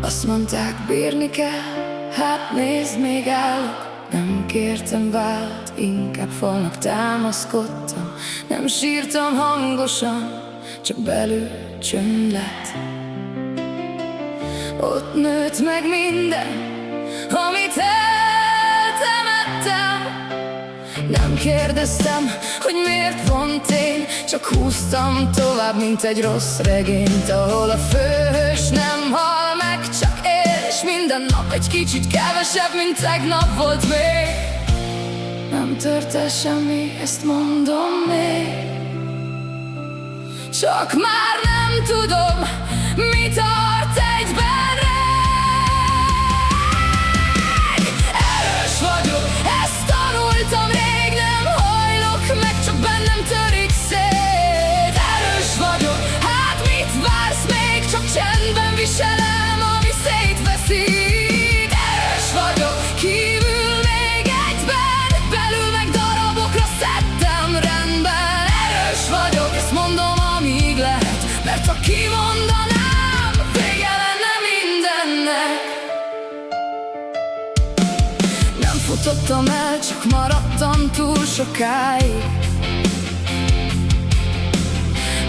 Azt mondták, bírni kell, hát nézd, még állok. Nem kértem választ, inkább falnak támaszkodtam. Nem sírtam hangosan, csak belül csönd lett. Ott nőtt meg minden, amit eltemettem. Nem kérdeztem, hogy miért pont én, csak húztam tovább, mint egy rossz regényt, ahol a főhős nem hal meg, csak él, és minden nap egy kicsit kevesebb, mint tegnap volt még. Nem tört el semmi, ezt mondom még, csak már nem tudom, mi tart egyben rég. Erős vagyok, ezt tanultam rég, nem hajlok meg, csak bennem törik szét. Erős vagyok, hát mit vársz még, csak csendben viselem, ami szétveszít. Erős vagyok, kívül még egyben, belül meg darabokra szedtem rendben. Erős vagyok, ezt mondom, amíg lehet, mert ha kimondanám, vége lenne mindennek. Nem futottam el, csak maradtam túl sokáig.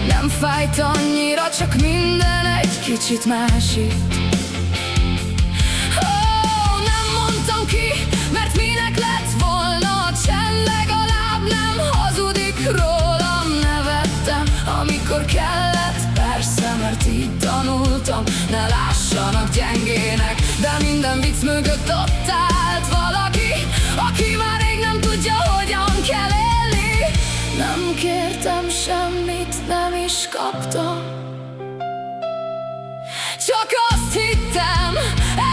Nem fájt annyira, csak minden egy kicsit másik. Nem mondtam ki, mert minek lett volna a csend, legalább nem hazudik rólam. Nevettem, amikor kellett, persze, mert így tanultam, ne lássanak gyengének. De minden vicc mögött ott állt valaki, aki már rég nem tudja, hogyan kell élni. Nem kértem semmit, nem is kaptam, csak azt hittem,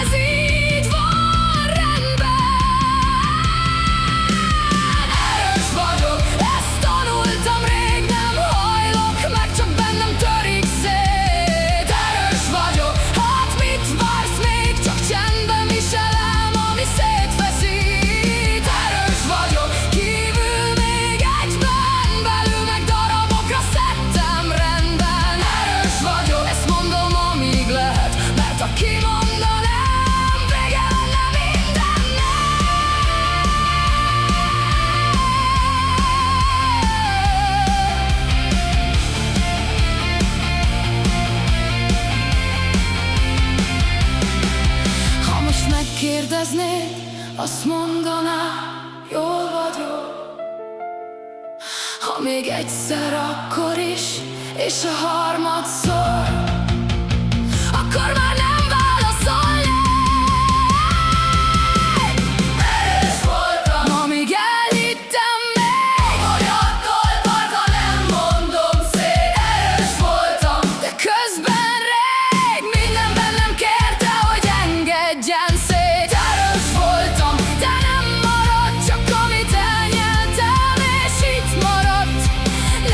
ez így van rendben. Erős vagyok, ezt tanultam rég, nem hajlok meg, csak bennem törik szét. Erős vagyok, hát mit vársz még, csak csendben viselem, ami szétfeszít. Erős vagyok, kívül még egyben, belül meg darabokra szedtem rendben. Erős vagyok, ezt mondom, amíg lehet, mert ha kimondanám, vége lenne mindennek. Ha most megkérdeznéd, azt mondanám, jól vagyok. Ha még egyszer, akkor is, és a harmadszor, akkor már nem válaszolnék. Erős voltam, amíg elhittem még, hogy attól tartva nem mondom szét. Erős voltam, de közben rég minden bennem kérte, hogy engedjen szét. Erős voltam, de nem maradt, csak amit elnyeltem, és itt maradt.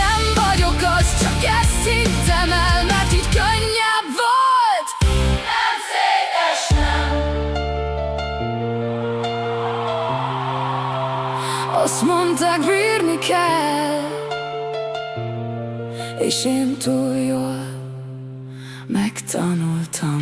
Nem vagyok az, csak ezt hittem el, mert így könnyebb volt nem szétesnem. Azt mondták, bírni kell, és én túl jól megtanultam.